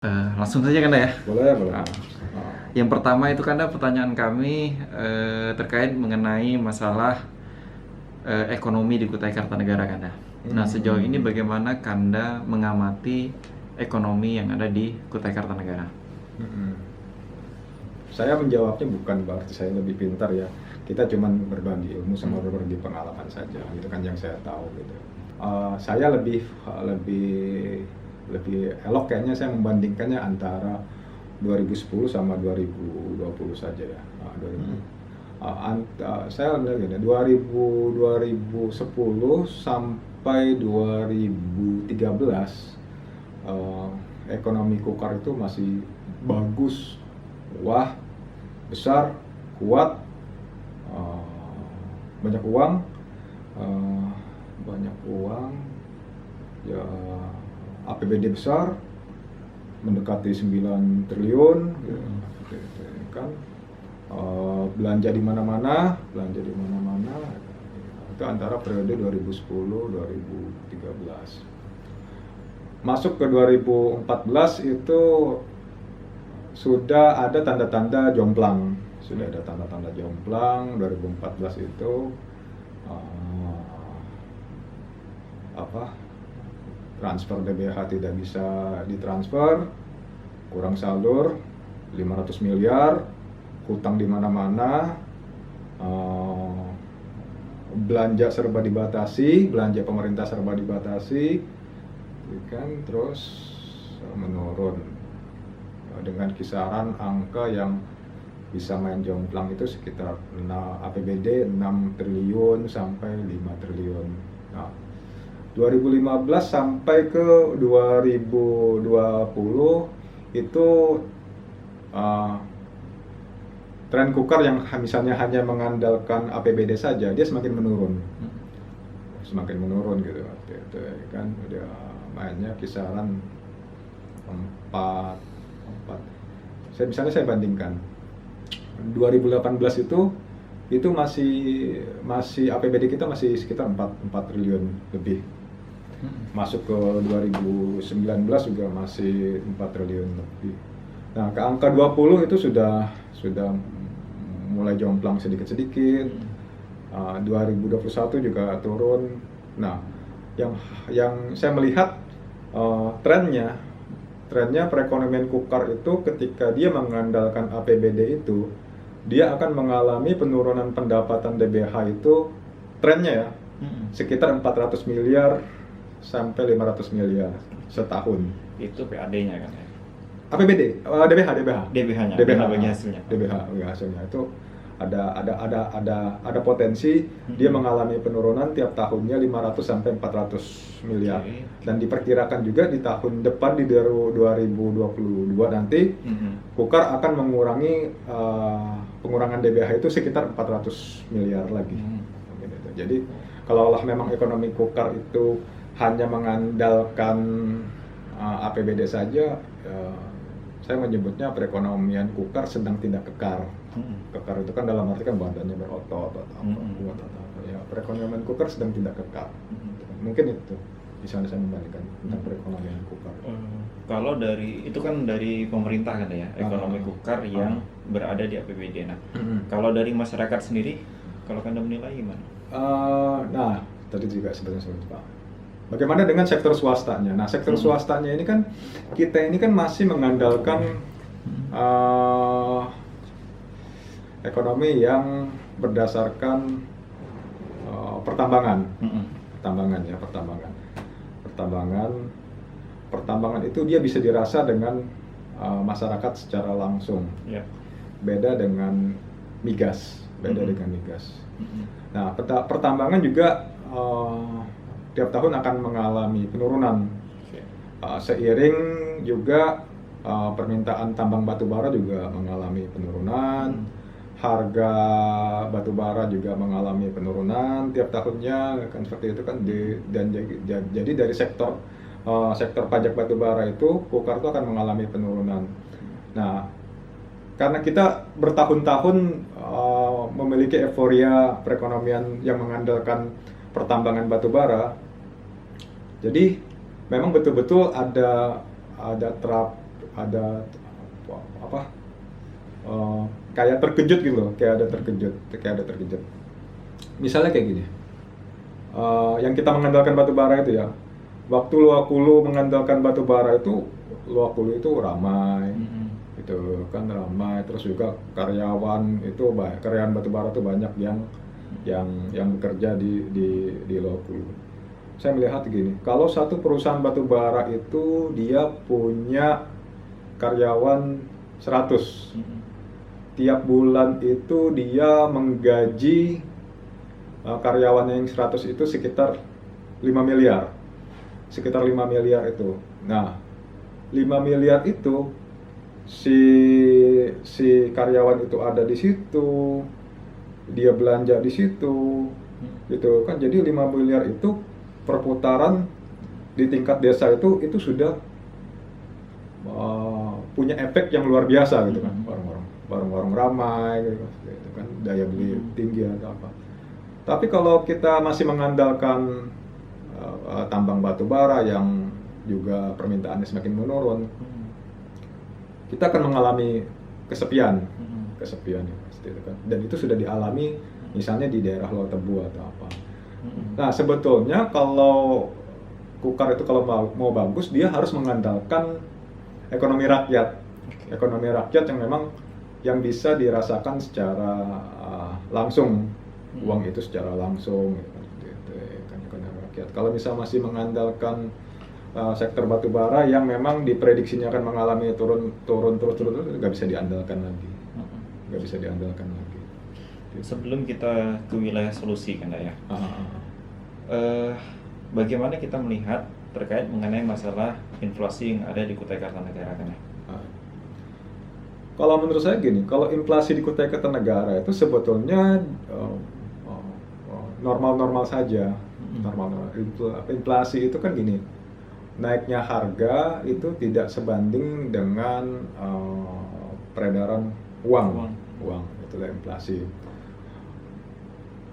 Langsung saja Kanda ya. Boleh, boleh. Nah, yang pertama itu Kanda, pertanyaan kami terkait mengenai masalah ekonomi di Kutai Kartanegara Kanda. Nah, sejauh ini bagaimana Kanda mengamati ekonomi yang ada di Kutai Kartanegara? Saya menjawabnya bukan berarti saya lebih pintar ya. Kita cuman berbagi ilmu sama berbagi pengalaman saja. Itu kan yang saya tahu gitu. Saya lebih elok kayaknya saya membandingkannya antara 2010 sama 2020 saja ya. Saya melihat gini, 2010 sampai 2013 ekonomi Kukar itu masih bagus, wah, besar, kuat, banyak uang, ya APBD besar, mendekati 9 triliun, gitu, kan. Belanja di mana-mana, itu antara periode 2010-2013. Masuk ke 2014 itu sudah ada tanda-tanda jomplang. 2014 itu transfer DBH tidak bisa ditransfer, kurang salur 500 miliar, hutang di mana-mana, belanja serba dibatasi, belanja pemerintah serba dibatasi, kan, terus menurun dengan kisaran angka yang bisa main jomplang itu sekitar APBD 6 triliun sampai 5 triliun. Nah, 2015 sampai ke 2020 itu tren Kukar yang misalnya hanya mengandalkan APBD saja, dia semakin menurun gitu kan. Dia mainnya kisaran 4. Saya bandingkan 2018 itu masih APBD kita masih sekitar 4 triliun lebih. Masuk ke 2019 juga masih 4 triliun lebih. Nah, ke angka 20 itu sudah mulai jomplang sedikit-sedikit. 2021 juga turun. Nah, yang saya melihat trennya perekonomian Kukar itu ketika dia mengandalkan APBD itu, dia akan mengalami penurunan pendapatan DBH itu trennya ya, sekitar 400 miliar sampai 500 miliar setahun. Itu PAD-nya kan ya? APBD, DBH-nya, DBH hasilnya itu ada potensi dia mengalami penurunan tiap tahunnya 500 sampai 400 miliar. Dan diperkirakan juga di tahun depan di 2022 nanti Kukar akan mengurangi pengurangan DBH itu sekitar 400 miliar lagi. Jadi kalau memang ekonomi Kukar itu hanya mengandalkan APBD saja, saya menyebutnya perekonomian Kukar sedang tidak kekar. Kekar itu kan dalam arti kan badannya berotot atau kuat atau apa. Ya, perekonomian Kukar sedang tidak kekar. Mungkin itu bisa saya membandingkan tentang perekonomian Kukar. Kalau dari pemerintah kan ya, ekonomi Kukar yang berada di APBD. Nah, kalau dari masyarakat sendiri, kalau Kanda menilai gimana? Nah, tadi juga sebenarnya Pak. Bagaimana dengan sektor swastanya? Nah, sektor swastanya ini kan kita ini kan masih mengandalkan ekonomi yang berdasarkan pertambangan. Pertambangan itu dia bisa dirasa dengan masyarakat secara langsung. Beda dengan migas, Nah, pertambangan juga tiap tahun akan mengalami penurunan. Seiring juga permintaan tambang batu bara juga mengalami penurunan. Harga batu bara juga mengalami penurunan tiap tahunnya, kan seperti itu kan. Jadi dari sektor pajak batu bara itu Kukar itu akan mengalami penurunan. Nah, karena kita bertahun-tahun memiliki euforia perekonomian yang mengandalkan pertambangan batu bara, jadi memang betul-betul ada ada apa kayak terkejut gitu loh, kayak ada terkejut. Misalnya kayak gini, yang kita mengandalkan batu bara itu ya, waktu Luakulu mengandalkan batu bara itu, Luakulu itu ramai, itu kan ramai, terus juga karyawan batu bara itu banyak yang bekerja di Luakulu. Saya melihat gini, kalau satu perusahaan batu bara itu dia punya karyawan 100, tiap bulan itu dia menggaji karyawannya yang 100 itu sekitar 5 miliar. Sekitar 5 miliar itu. Nah, 5 miliar itu si karyawan itu ada di situ, dia belanja di situ, gitu kan. Jadi 5 miliar itu perputaran di tingkat desa itu sudah punya efek yang luar biasa gitu kan. Warung-warung ramai gitu kan, daya beli tinggi atau apa. Tapi kalau kita masih mengandalkan tambang batu bara yang juga permintaannya semakin menurun, kita akan mengalami kesepian ya, pasti itu kan. Dan itu sudah dialami misalnya di daerah Lower Tebu atau apa. Nah, sebetulnya kalau Kukar itu kalau mau bagus, dia harus mengandalkan ekonomi rakyat. Ekonomi rakyat yang memang yang bisa dirasakan secara langsung, uang itu secara langsung gitu, kan ekonomi rakyat. Kalau misal masih mengandalkan sektor batu bara yang memang diprediksinya akan mengalami turun terus, nggak bisa diandalkan lagi. Sebelum kita ke wilayah solusi kan ya, bagaimana kita melihat terkait mengenai masalah inflasi yang ada di Kutai Kartanegara kan ya? Kalau menurut saya gini, kalau inflasi di Kutai Kartanegara itu sebetulnya normal-normal saja. Normal. Inflasi itu kan gini, naiknya harga itu tidak sebanding dengan peredaran uang. Itulah inflasi.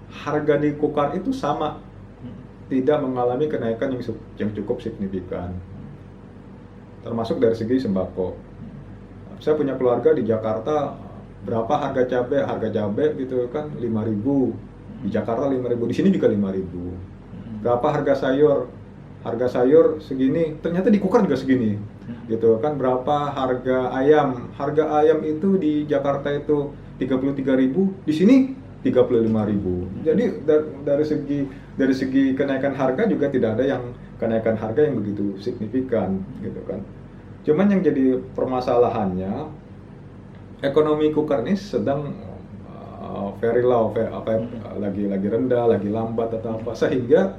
Harga di Kukar itu sama, tidak mengalami kenaikan yang cukup signifikan, termasuk dari segi sembako. Saya punya keluarga di Jakarta, berapa harga cabai gitu kan 5.000, di Jakarta 5.000, di sini juga 5.000. Berapa harga sayur segini, ternyata di Kukar juga segini, gitu kan. Berapa harga ayam itu di Jakarta itu 33.000, di sini 35.000. Jadi dari segi kenaikan harga juga tidak ada yang kenaikan harga yang begitu signifikan, gitu kan. Cuman yang jadi permasalahannya, ekonomi Kukar ini sedang very low, lagi rendah, lagi lambat atau apa, sehingga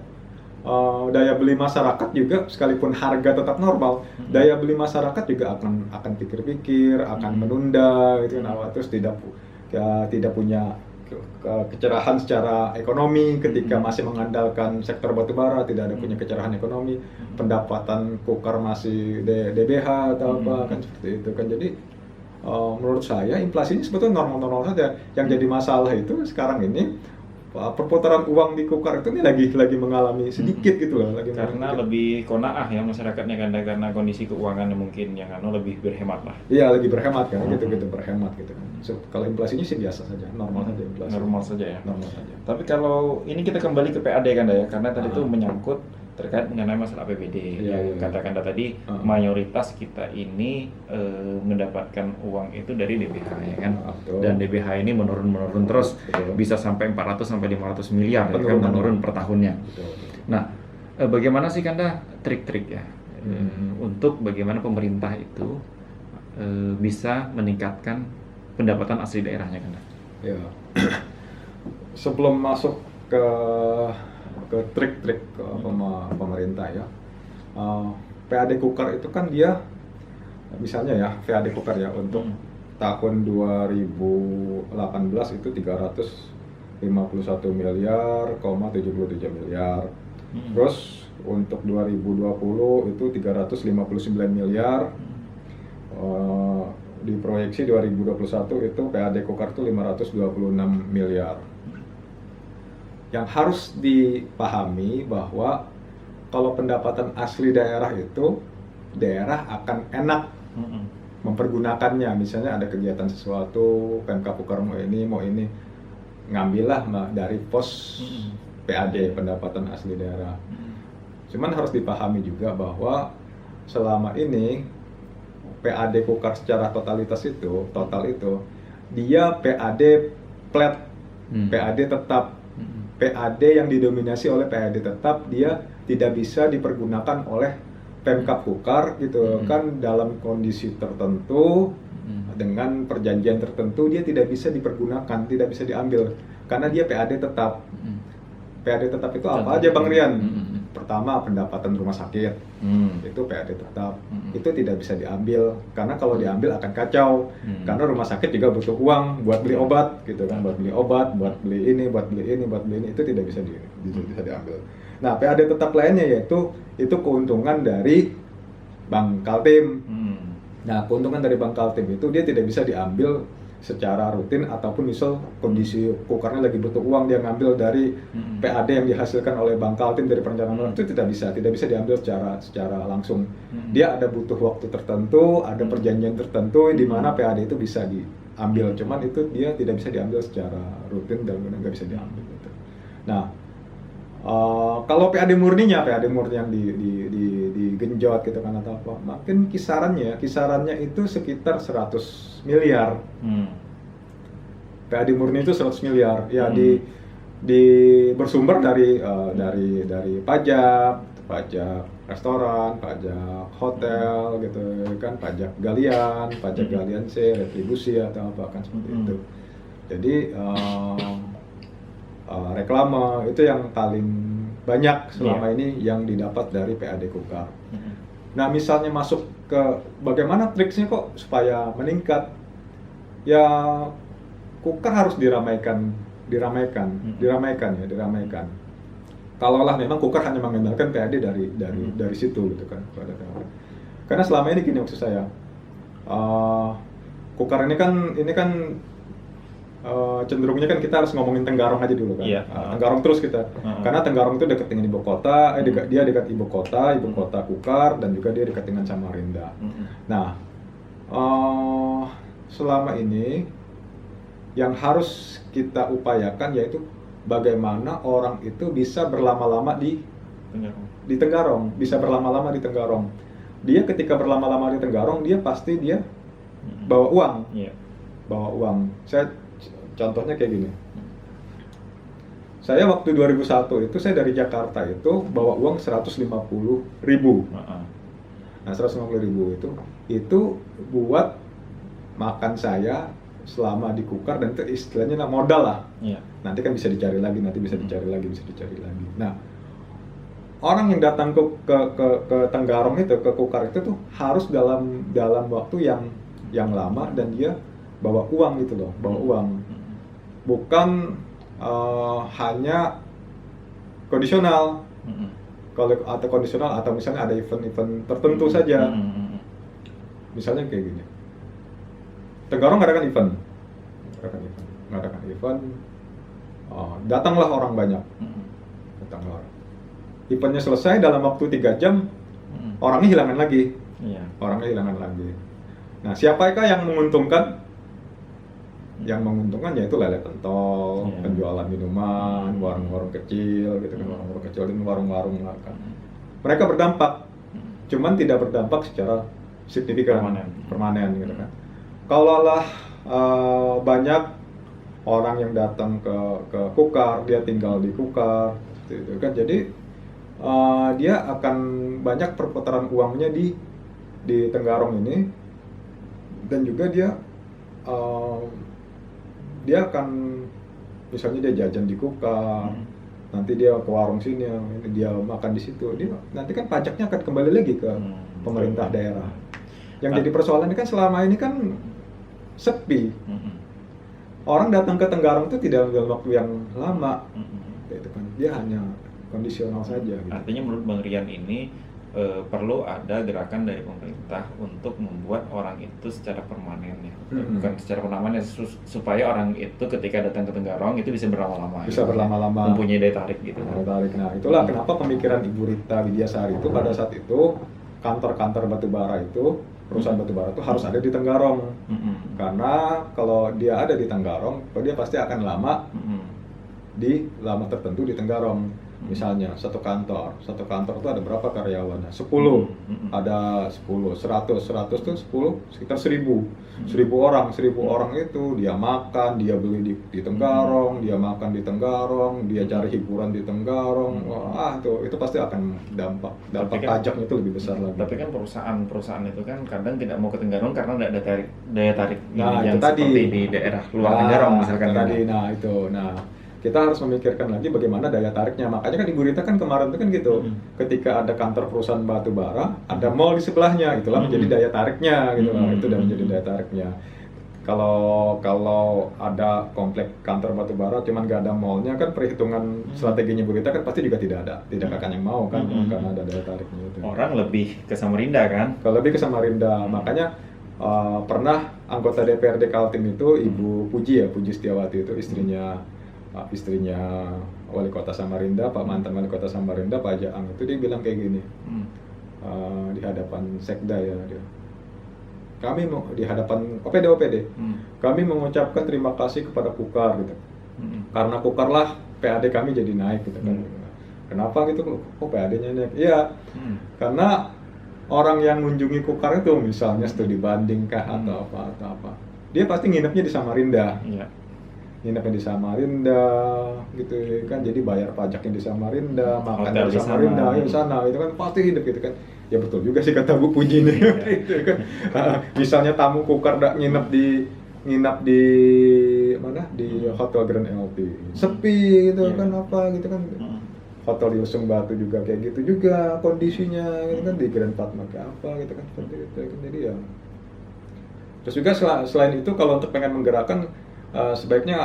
daya beli masyarakat juga, sekalipun harga tetap normal, daya beli masyarakat juga akan pikir-pikir, akan menunda, gitu kan. Terus tidak punya kecerahan secara ekonomi ketika masih mengandalkan sektor batubara, tidak ada punya kecerahan ekonomi, pendapatan Kukar masih DBH atau apa kan, seperti itu kan. Jadi menurut saya inflasi ini sebetulnya normal-normal saja. Yang jadi masalah itu sekarang ini perputaran uang di Kukar itu lagi mengalami sedikit gitu loh, karena lebih konaah ya masyarakatnya karena kondisi keuangan mungkin yang lebih berhemat lah. Iya, lagi berhemat kan, gitu berhemat gitu kan. So, kalau inflasinya sih biasa saja, normal saja inflasi. Normal saja ya. Normal saja. Tapi kalau ini kita kembali ke PAD kan ya, karena tadi itu menyangkut terkait mengenai masalah APBD. Katakan tadi mayoritas kita ini mendapatkan uang itu dari DBH ya kan. Dan DBH ini menurun terus. Bisa sampai 400 sampai 500 miliar ya kan, menurun per tahunnya. Nah, bagaimana sih Kanda trik-trik ya untuk bagaimana pemerintah itu bisa meningkatkan pendapatan asli daerahnya Kanda? Ya. Sebelum masuk ke trik-trik pemerintah ya, PAD Kukar itu kan dia misalnya ya, PAD Kukar ya untuk tahun 2018 itu 351 miliar, 73 miliar. Terus untuk 2020 itu 359 miliar. Di proyeksi 2021 itu PAD Kukar itu 526 miliar. Yang harus dipahami bahwa kalau pendapatan asli daerah itu, daerah akan enak mempergunakannya. Misalnya ada kegiatan sesuatu, Pemkab Kukar mau ini, ngambillah dari pos PAD, pendapatan asli daerah. Cuman harus dipahami juga bahwa selama ini PAD Kukar secara total itu dia PAD plat, PAD tetap, PAD yang didominasi oleh PAD tetap, dia tidak bisa dipergunakan oleh Pemkab Kukar gitu kan, dalam kondisi tertentu dengan perjanjian tertentu dia tidak bisa dipergunakan, tidak bisa diambil karena dia PAD tetap. PAD tetap itu apa aja Bang Rian? Pertama, pendapatan rumah sakit, itu PAD tetap, itu tidak bisa diambil karena kalau diambil akan kacau, karena rumah sakit juga butuh uang buat beli obat gitu kan, buat beli obat, buat beli ini, itu tidak bisa diambil. Nah, PAD tetap lainnya yaitu itu keuntungan dari Bank Kaltim. Nah, keuntungan dari Bank Kaltim itu dia tidak bisa diambil secara rutin, ataupun misal kondisi Kukarnya lagi butuh uang, dia ngambil dari PAD yang dihasilkan oleh Bank Kaltim dari perencanaan itu tidak bisa diambil secara langsung. Dia ada butuh waktu tertentu, ada perjanjian tertentu di mana PAD itu bisa diambil, cuman itu dia tidak bisa diambil secara rutin dan nggak bisa diambil gitu. Nah, kalau PAD murni yang digenjot gitu kan atau apa, makin kisarannya itu sekitar 100 miliar. PAD murni itu 100 miliar. Ya di bersumber dari pajak restoran, pajak hotel gitu kan, pajak galian C, retribusi atau apa kan seperti itu. Jadi reklame itu yang paling banyak selama ini yang didapat dari PAD Kukar. Nah, misalnya masuk ke bagaimana triksnya kok supaya meningkat, ya Kukar harus diramaikan. Kalaulah memang Kukar hanya mengandalkan PAD dari situ gitu kan. Karena selama ini gini maksud saya, Kukar ini kan cenderungnya kan kita harus ngomongin Tenggarong aja dulu kan. Tenggarong terus kita. Karena Tenggarong itu dekat dengan ibu kota, dia dekat ibu kota Kukar, dan juga dia dekat dengan Samarinda. Nah, selama ini yang harus kita upayakan yaitu bagaimana orang itu bisa berlama-lama di Tenggarong, Dia ketika berlama-lama di Tenggarong, dia pasti bawa uang. Contohnya kayak gini. Saya waktu 2001 itu saya dari Jakarta itu bawa uang 150.000. Nah, 150.000 itu buat makan saya selama di Kukar, dan itu istilahnya modal lah. Nanti kan bisa dicari lagi. Nah, orang yang datang ke Tenggarong itu, ke Kukar itu tuh harus dalam waktu yang lama, dan dia bawa uang gitu loh, bukan hanya kondisional. Atau kondisional, atau misalnya ada event-event tertentu saja. Misalnya kayak gini, Tenggarong ngadakan event, datanglah orang banyak. Eventnya selesai dalam waktu 3 jam, orangnya hilangan lagi. Nah, siapakah yang menguntungkan? Yang menguntungkan yaitu lele pentol, penjualan minuman, warung-warung kecil gitu kan, warung-warung kecil dan warung-warung makan. Mereka berdampak, cuman tidak berdampak secara signifikan, permanen gitu kan. Kalaulah banyak orang yang datang ke Kukar, dia tinggal di Kukar gitu kan, jadi dia akan banyak perputaran uangnya di Tenggarong ini, dan juga dia akan misalnya dia jajan di Kukar, nanti dia ke warung sini, dia makan di situ, dia nanti kan pajaknya akan kembali lagi ke pemerintah daerah. Yang jadi persoalan ini kan selama ini kan sepi. Orang datang ke Tenggarong itu tidak dalam waktu yang lama, gitu kan. Dia hanya kondisional saja. Gitu. Artinya menurut Bang Rian ini perlu ada gerakan dari pemerintah untuk membuat orang itu secara permanen ya, bukan secara permanen, supaya orang itu ketika datang ke Tenggarong itu bisa berlama-lama. Mempunyai daya tarik gitu. Nah, itulah kenapa pemikiran Ibu Rita Widyasari itu pada saat itu kantor-kantor batubara itu perusahaan batubara itu harus ada di Tenggarong. Karena kalau dia ada di Tenggarong, dia pasti akan lama lama tertentu di Tenggarong. Misalnya satu kantor itu ada berapa karyawannya? 10. Ada 10, 100 tuh 10, sekitar 1000 orang. 1000 orang itu dia makan, dia beli di Tenggarong, dia makan di Tenggarong, dia cari hiburan di Tenggarong. Wah, itu pasti akan dampak pajaknya itu lebih besar lagi. Tapi kan perusahaan itu kan kadang tidak mau ke Tenggarong karena tidak ada daya tarik Nah, yang itu tadi seperti di daerah luar Tenggarong misalkan. Kita harus memikirkan lagi bagaimana daya tariknya. Makanya kan di Gurita kan kemarin itu kan gitu. Ketika ada kantor perusahaan batubara, ada mall di sebelahnya, itulah menjadi daya tariknya gitu. Itu udah menjadi daya tariknya. Kalau ada komplek kantor batubara cuman nggak ada mallnya, kan perhitungan strateginya Gurita kan pasti juga tidak akan yang mau kan, karena ada daya tariknya itu. Orang lebih ke Samarinda kan? Kalau lebih ke Samarinda, makanya pernah anggota DPRD Kaltim itu Ibu Puji Setiawati itu istrinya Wali Kota Samarinda, mantan Wali Kota Samarinda, Pak Jaang itu dia bilang kayak gini di hadapan Sekda ya dia. Kami mau di hadapan OPD, kami mengucapkan terima kasih kepada Kukar gitu. Karena Kukar lah PAD kami jadi naik gitu kan. Kenapa gitu? Kok PAD-nya naik? Iya. Karena orang yang mengunjungi Kukar itu misalnya studi banding kah atau apa, dia pasti nginepnya di Samarinda. Nginepnya di Samarinda gitu kan, jadi bayar pajaknya di Samarinda, makan di Samarinda, ya sana itu kan pasti hidup gitu kan. Ya betul juga sih kata Bu Puji nih gitu kan. Misalnya tamu Kukar nginep di mana, di Hotel Grand LT, sepi gitu kan, apa gitu kan. Hotel di Lesung Batu juga kayak gitu juga kondisinya gitu kan, di Grand Fatma kayak apa gitu kan, seperti itu kan. Jadi ya terus juga selain itu kalau untuk pengen menggerakkan sebaiknya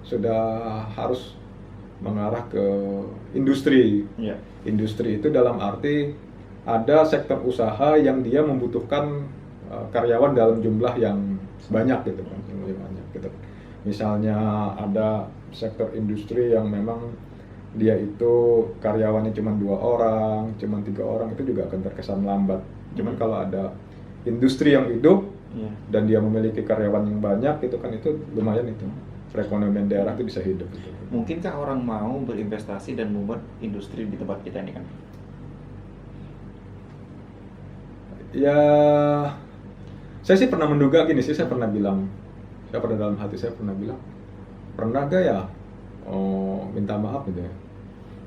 sudah harus mengarah ke industri. Industri itu dalam arti ada sektor usaha yang dia membutuhkan karyawan dalam jumlah yang banyak gitu kan, gitu. Misalnya ada sektor industri yang memang dia itu karyawannya cuma 2 orang, cuma 3 orang, itu juga akan terkesan lambat. Cuman kalau ada industri yang hidup dan dia memiliki karyawan yang banyak, itu kan itu lumayan, itu perekonomian daerah itu bisa hidup gitu. Mungkinkah orang mau berinvestasi dan membuat industri di tempat kita ini kan? Ya, saya sih pernah menduga gini sih, saya pernah dalam hati saya pernah bilang, pernah gak ya minta maaf gitu ya,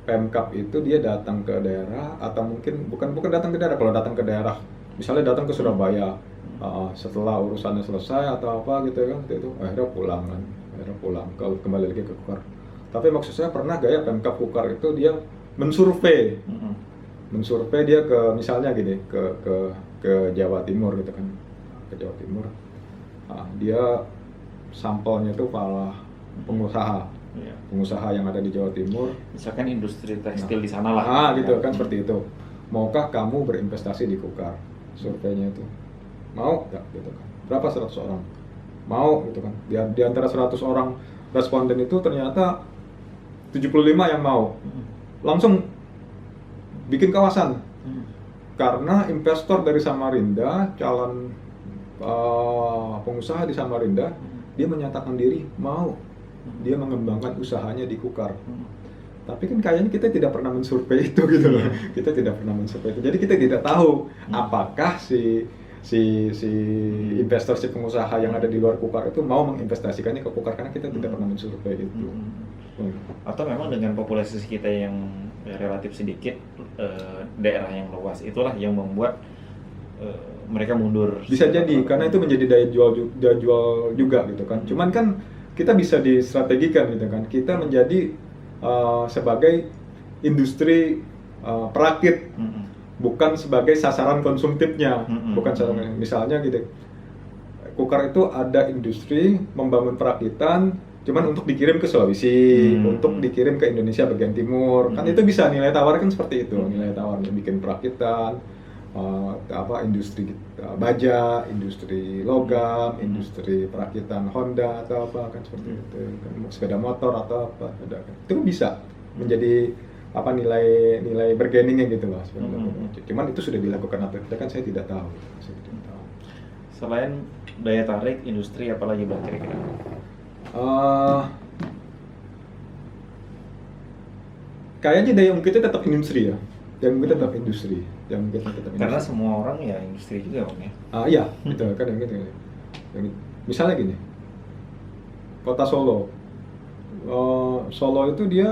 Pemkab itu dia datang ke daerah, atau mungkin bukan datang ke daerah, kalau datang ke daerah misalnya datang ke Surabaya, setelah urusannya selesai atau apa gitu kan, itu akhirnya pulang kalau kembali lagi ke Kukar. Tapi maksud saya, pernah gak ya Pemkab Kukar itu dia mensurvei dia ke misalnya gini, ke Jawa Timur gitu kan, ke Jawa Timur, dia sampelnya itu para pengusaha yang ada di Jawa Timur, misalkan industri tekstil di sana lah, gitu kan, seperti itu. Maukah kamu berinvestasi di Kukar? Surveinya itu mau nggak gitu kan, berapa 100 orang mau gitu kan, di antara 100 orang responden itu ternyata 75 yang mau, langsung bikin kawasan. Karena investor dari Samarinda, calon pengusaha di Samarinda, dia menyatakan diri mau dia mengembangkan usahanya di Kukar. Tapi kan kayaknya kita tidak pernah mensurvei itu gitu loh. Kita tidak pernah mensurvei itu. Jadi kita tidak tahu apakah si investor, si pengusaha yang ada di luar Kukar itu mau menginvestasikannya ke Kukar, karena kita tidak pernah mensurvei itu. Atau memang dengan populasi kita yang relatif sedikit, daerah yang luas itulah yang membuat mereka mundur. Bisa jadi karena itu menjadi daya jual juga gitu kan. Cuman kan kita bisa distrategikan gitu kan. Kita menjadi sebagai industri perakit, bukan sebagai sasaran konsumtifnya, bukan sasaran. Misalnya gitu, Kukar itu ada industri membangun perakitan, cuman untuk dikirim ke Sulawesi, untuk dikirim ke Indonesia bagian timur, kan itu bisa nilai tawar kan seperti itu, nilai tawarnya bikin perakitan, industri baja, industri logam, industri perakitan Honda atau apa kan seperti itu, kan sepeda motor atau apa, ada kan. Itu bisa menjadi apa nilai bergeningnya gitu loh sebenarnya. Cuman itu sudah dilakukan atau tidak kan saya tidak tahu. Selain daya tarik industri apalagi Bang kira-kira? Kayaknya daya ungkit kita tetap industri ya. Daya ungkit tetap industri. Daya ungkit tetap industri. Karena semua orang ya industri juga Bang ya. Iya, betul kan yang gitu. Misalnya gini. Kota Solo. Solo itu dia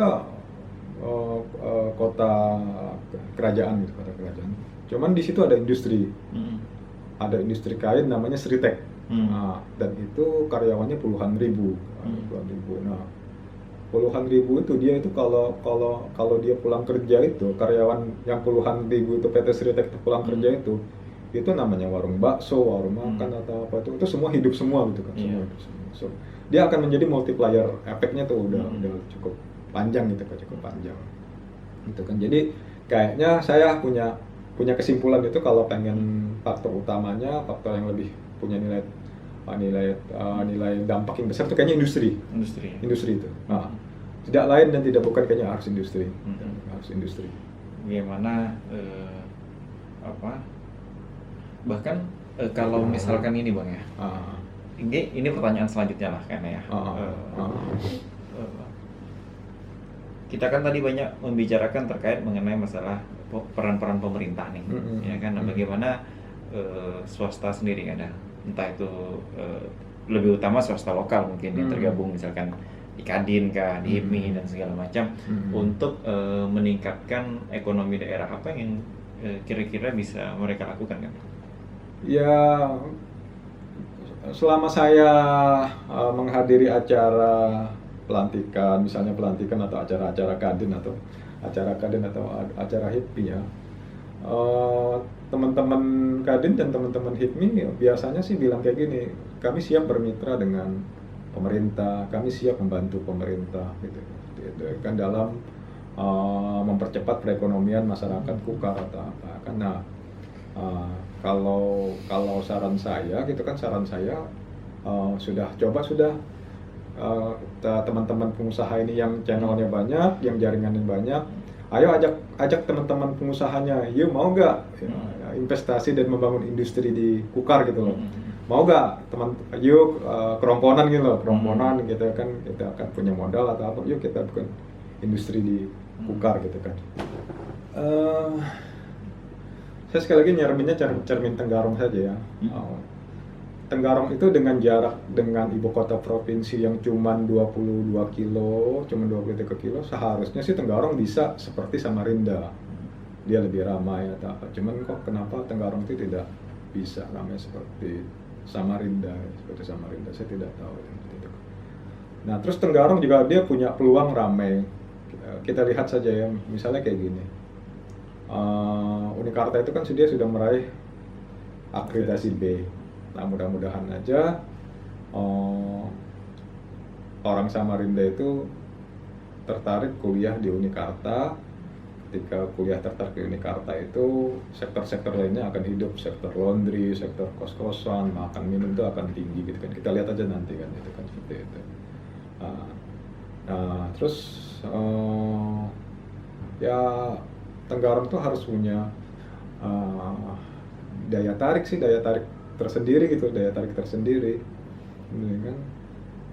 kota kerajaan gitu, kota kerajaan. Cuman di situ ada industri. Ada industri kain namanya Sritek. Dan itu karyawannya puluhan ribu. Nah, puluhan ribu itu dia itu kalau dia pulang kerja itu karyawan yang puluhan ribu itu PT Sritek itu pulang kerja itu namanya warung bakso, warung makan atau apa itu semua hidup semua gitu kan. Semua hidup semua. So, dia akan menjadi multiplier efeknya tuh udah cukup panjang gitu kan, cukup panjang gitu kan. Jadi kayaknya saya punya kesimpulan itu kalau pengen faktor utamanya, faktor yang lebih punya nilai dampak yang besar itu kayaknya industri itu. Tidak lain dan tidak bukan, kayaknya harus industri. Harus industri. Bagaimana bahkan kalau misalkan ini Bang ya. Ini pertanyaan selanjutnya lah karena ya. Kita kan tadi banyak membicarakan terkait mengenai masalah peran-peran pemerintah nih, ya kan. Bagaimana swasta sendiri kan, entah itu lebih utama swasta lokal mungkin yang tergabung misalkan di Kadin kah, di HIPMI dan segala macam untuk meningkatkan ekonomi daerah. Apa yang kira-kira bisa mereka lakukan kan? Ya, selama saya menghadiri acara pelantikan, misalnya pelantikan atau acara-acara Kadin atau acara HIPMI ya, teman-teman Kadin dan teman-teman HIPMI biasanya sih bilang kayak gini, kami siap bermitra dengan pemerintah, kami siap membantu pemerintah gitu kan dalam mempercepat perekonomian masyarakat Kukar atau apa. Karena kalau saran saya gitu kan, sudah teman-teman pengusaha ini yang channelnya banyak, yang jaringannya banyak, ayo ajak teman-teman pengusahanya, yuk mau nggak investasi dan membangun industri di Kukar gitu loh, mau nggak yuk keromponan gitu loh, gitu kan, kita akan punya modal atau apa, yuk kita bikin industri di Kukar gitu kan. Saya sekali lagi nyerminnya cermin Tenggarong saja ya. Tenggarong itu dengan jarak dengan ibu kota provinsi yang cuma 22 kilo, cuma 23 kilo, seharusnya sih Tenggarong bisa seperti Samarinda. Dia lebih ramai atau apa. Cuman kok kenapa Tenggarong itu tidak bisa ramai seperti Samarinda, saya tidak tahu. Nah, terus Tenggarong juga dia punya peluang ramai. Kita lihat saja ya, misalnya kayak gini. Unikarta itu kan dia sudah meraih akreditasi B. Nah, mudah-mudahan aja orang Samarinda itu tertarik kuliah di Unikarta. Ketika kuliah tertarik di Unikarta itu sektor-sektor lainnya akan hidup, sektor laundry, sektor kos-kosan, makan minum itu akan tinggi gitu kan. Kita lihat aja nanti kan, itu kan seperti itu. Nah, terus ya Tenggarong tuh harus punya daya tarik tersendiri gitu, ya kan.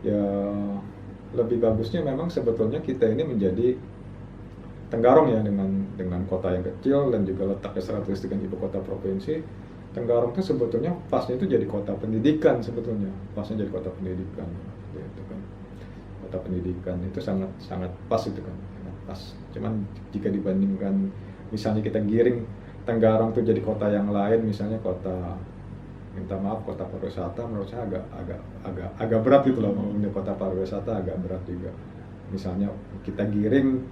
Ya lebih bagusnya memang sebetulnya kita ini menjadi Tenggarong ya, dengan kota yang kecil dan juga letaknya strategis dengan ibu kota provinsi. Tenggarong itu sebetulnya pasnya itu jadi kota pendidikan sebetulnya, pasnya jadi kota pendidikan gitu kan. Kota pendidikan itu sangat pas itu kan, sangat pas. Cuman jika dibandingkan misalnya kita giring Tenggarong itu jadi kota yang lain, misalnya kota pariwisata, menurut saya agak berat gitu loh. Ngomongin kota pariwisata agak berat juga. Misalnya kita giring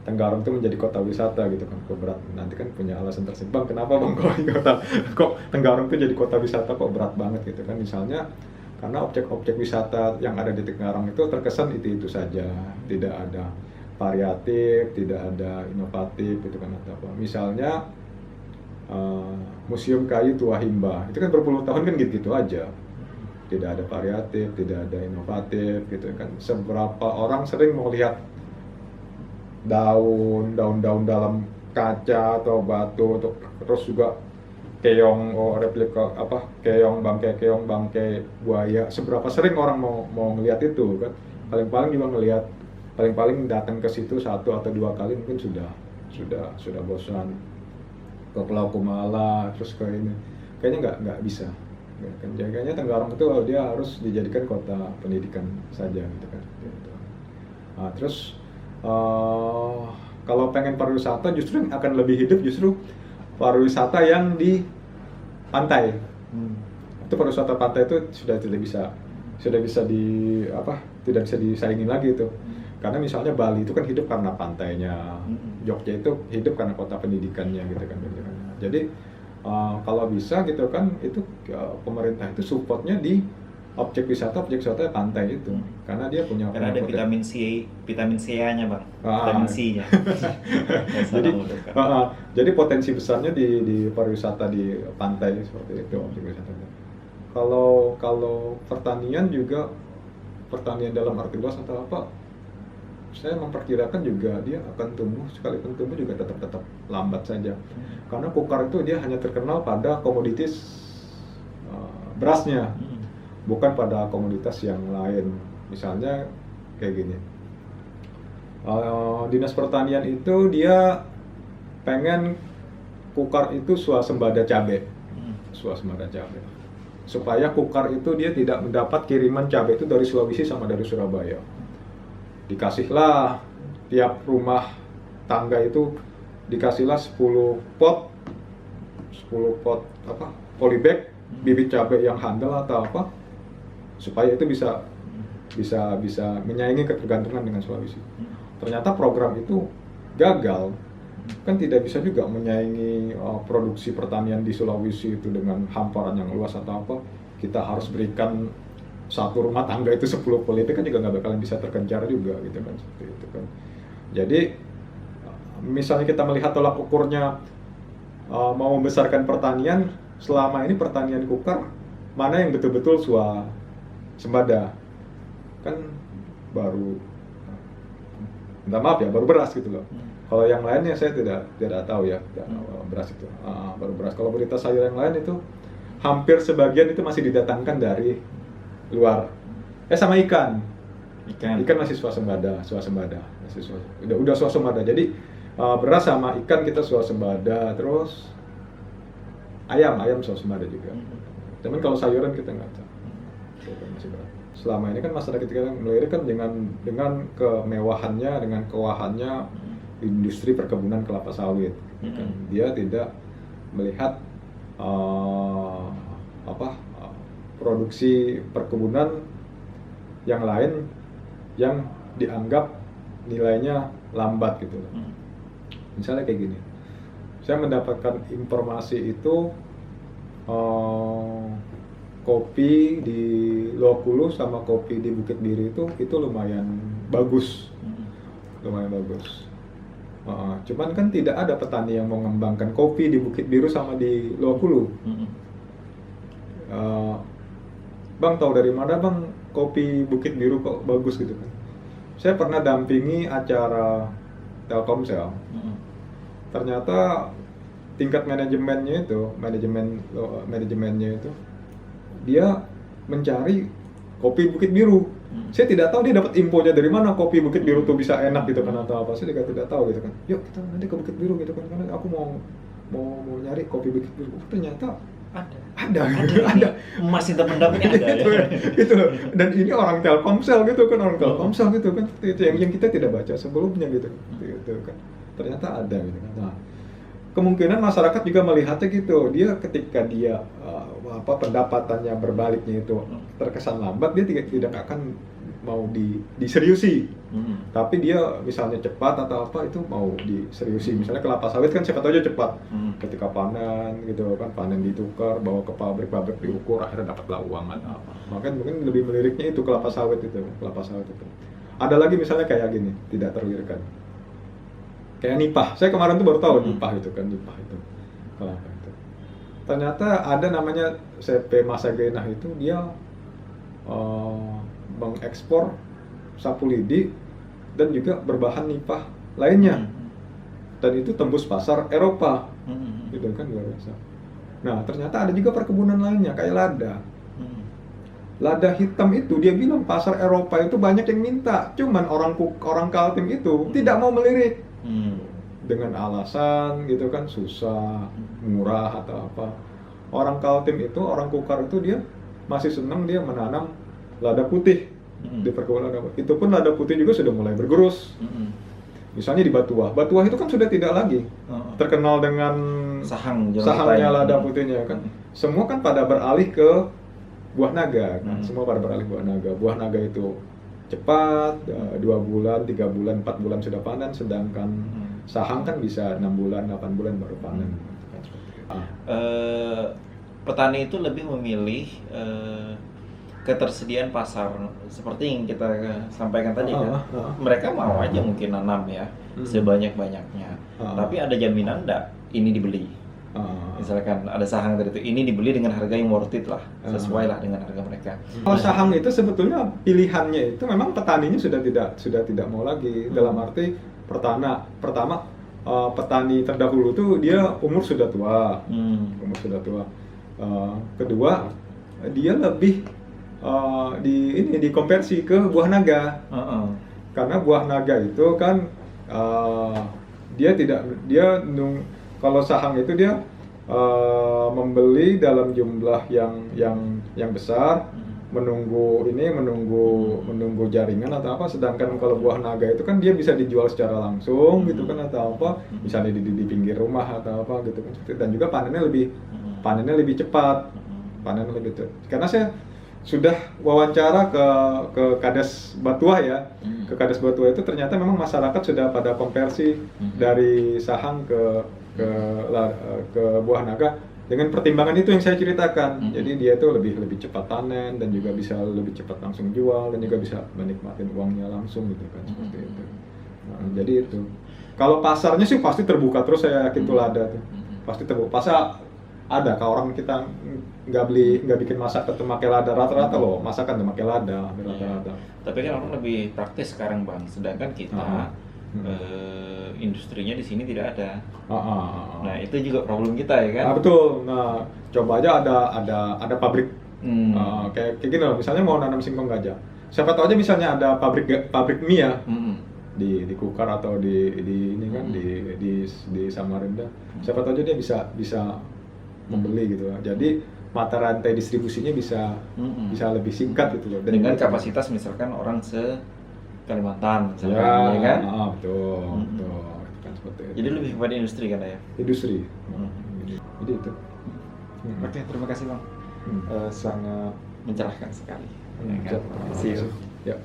Tenggarong itu menjadi kota wisata gitu kan, kok berat. Nanti kan punya alasan tersebut, Bang, kenapa Bang kok Tenggarong itu jadi kota wisata kok berat banget gitu kan. Misalnya karena objek-objek wisata yang ada di Tenggarong itu terkesan itu saja, tidak ada variatif, tidak ada inovatif gitu kan atau apa. Misalnya Museum Kayu Tua Himba, itu kan berpuluh tahun kan gitu-gitu aja, tidak ada variatif, tidak ada inovatif gitu kan. Seberapa orang sering mau lihat daun dalam kaca atau batu, terus juga keong bangkai buaya. Seberapa sering orang mau ngelihat itu kan? Paling juga ngelihat, paling datang ke situ 1 atau 2 kali mungkin sudah bosan. Ke Pulau Kumala, terus ke ini, kayaknya nggak bisa. Ya kan, kayaknya Tenggarong itu dia harus dijadikan kota pendidikan saja gitu kan. Gitu. Nah, terus kalau pengen pariwisata justru yang akan lebih hidup justru pariwisata yang di pantai. Itu pariwisata pantai itu tidak bisa disaingin lagi itu. Karena misalnya Bali itu kan hidup karena pantainya, Jogja itu hidup karena kota pendidikannya gitu kan. Jadi kalau bisa gitu kan, itu pemerintah itu supportnya di objek wisata pantai itu, karena dia punya ada vitamin C-nya bang, vitamin C-nya. Jadi potensi besarnya di pariwisata di pantai seperti itu, objek wisata. Kalau pertanian juga, pertanian dalam arti luas atau apa, saya memperkirakan juga dia akan tumbuh, sekalipun tumbuh juga tetap lambat saja. Karena Kukar itu dia hanya terkenal pada komoditas berasnya, bukan pada komoditas yang lain. Misalnya kayak gini, Dinas Pertanian itu dia pengen Kukar itu swasembada cabai, supaya Kukar itu dia tidak mendapat kiriman cabai itu dari Sulawesi sama dari Surabaya. Dikasihlah tiap rumah tangga itu dikasihlah 10 pot polybag bibit cabai yang handal atau apa, supaya itu bisa menyaingi ketergantungan dengan Sulawesi. Ternyata program itu gagal, kan tidak bisa juga menyaingi produksi pertanian di Sulawesi itu dengan hamparan yang luas atau apa. Kita harus berikan satu rumah tangga itu 10 polybag, kan juga nggak bakalan bisa terkejar juga gitu kan, seperti itu kan. Jadi misalnya kita melihat tolak ukurnya mau membesarkan pertanian, selama ini pertanian Kukar mana yang betul-betul swasembada, kan baru, minta maaf ya, baru beras gitu loh. Kalau yang lainnya saya tidak tahu ya, beras itu baru beras. Kalau berita sayur yang lain itu hampir sebagian itu masih didatangkan dari luar. Sama ikan masih swasembada, udah swasembada. Jadi beras sama ikan kita swasembada, terus ayam swasembada juga. Cuman kalau sayuran kita nggak tahu, masih berat. Selama ini kan masyarakat kita melirik kan dengan kemewahannya, dengan kewahannya industri perkebunan kelapa sawit. Kan dia tidak melihat produksi perkebunan yang lain yang dianggap nilainya lambat gitu loh. Misalnya kayak gini, saya mendapatkan informasi itu kopi di Lokulu sama kopi di Bukit Biru itu lumayan bagus. Cuman kan tidak ada petani yang mau mengembangkan kopi di Bukit Biru sama di Lokulu. Bang, tahu dari mana bang kopi Bukit Biru kok bagus gitu kan? Saya pernah dampingi acara Telkomsel. Ternyata tingkat manajemennya itu dia mencari kopi Bukit Biru. Saya tidak tahu dia dapat infonya dari mana kopi Bukit Biru tuh bisa enak gitu kan atau apa. Saya juga tidak tahu gitu kan. Yuk kita nanti ke Bukit Biru gitu kan, karena aku mau nyari kopi Bukit Biru. Ternyata ada. Masih terpendamnya ada ya. Gitu loh. Dan ini orang Telkomsel gitu kan, itu yang kita tidak baca sebelumnya gitu kan. Ternyata ada gitu kan. Nah, kemungkinan masyarakat juga melihatnya gitu. Dia ketika dia pendapatannya berbaliknya itu terkesan lambat, dia tidak akan mau diseriusi. Tapi dia misalnya cepat atau apa itu mau diseriusi. Misalnya kelapa sawit kan siapa tahu aja cepat. Ketika panen gitu kan, panen ditukar, bawa ke pabrik diukur, akhirnya dapatlah uang atau apa. Makanya mungkin lebih meliriknya itu kelapa sawit itu. Ada lagi misalnya kayak gini, tidak terwirkan. Kayak nipah. Saya kemarin tuh baru tahu nipah itu. Kelapa itu. Ternyata ada namanya CP Masagenah itu, dia mengekspor sapu lidi dan juga berbahan nipah lainnya. Dan itu tembus pasar Eropa. Hmm. Gitu kan, luar biasa. Nah, ternyata ada juga perkebunan lainnya kayak lada. Lada hitam itu dia bilang pasar Eropa itu banyak yang minta, cuman orang Kaltim itu tidak mau melirik. Dengan alasan gitu kan susah, murah atau apa. Orang Kaltim itu, orang Kukar itu dia masih senang dia menanam lada putih di perkebunan lada. Itu pun lada putih juga sudah mulai bergerus. Misalnya di Batuah. Batuah itu kan sudah tidak lagi terkenal dengan sahangnya lada putihnya kan. Semua kan pada beralih ke buah naga kan. Semua pada beralih buah naga. Buah naga itu cepat, 2 bulan, 3 bulan, 4 bulan sudah panen, sedangkan sahang kan bisa 6 bulan, 8 bulan baru panen. Petani itu lebih memilih ketersediaan pasar seperti yang kita sampaikan tadi kan. Mereka mau aja mungkin nanam ya sebanyak-banyaknya. Tapi ada jaminan enggak ini dibeli. Misalkan ada sahang dari itu, ini dibeli dengan harga yang worth it lah, sesuai lah dengan harga mereka. Kalau sahang itu sebetulnya pilihannya itu memang petaninya sudah tidak mau lagi. Dalam arti pertama petani terdahulu tuh dia umur sudah tua. Kedua dia lebih dikonversi ke buah naga. Karena buah naga itu kan kalau sahang itu dia membeli dalam jumlah yang besar, menunggu jaringan atau apa. Sedangkan kalau buah naga itu kan dia bisa dijual secara langsung gitu kan, atau apa, misalnya di pinggir rumah atau apa gitu kan. Dan juga panennya lebih cepat. Karena saya sudah wawancara ke Kades Batuah ya. Ke Kades Batuah itu ternyata memang masyarakat sudah pada konversi dari sahang ke buah naga dengan pertimbangan itu yang saya ceritakan. Jadi dia itu lebih cepat panen dan juga bisa lebih cepat langsung jual dan juga bisa menikmati uangnya langsung gitu kan, seperti itu. Nah, jadi itu. Kalau pasarnya sih pasti terbuka terus, saya yakin tuh lada tuh. Pasti terbuka. Pasar ada, kalau orang kita nggak bikin masak ketemu pakai lada, rata-rata loh masakan tuh pakai lada rata-rata. Tapi kan orang lebih praktis sekarang Bang, sedangkan kita industrinya di sini tidak ada. Nah itu juga problem kita ya kan? Betul. Nah coba aja ada pabrik kayak gini loh, misalnya mau nanam singkong gajah. Siapa tahu aja misalnya ada pabrik mie ya di Kukar atau di ini kan di Samarinda. Siapa tahu aja dia bisa membeli gitu loh. Jadi mata rantai distribusinya bisa lebih singkat gitu loh. Dengan kapasitas misalkan orang Kalimantan misalkan, ya kan? Betul. Kan seperti itu. Jadi lebih kepada industri kan ya? Industri. Jadi itu. Oke, terima kasih Bang. Sangat mencerahkan sekali. Ya kan? See you. Ya.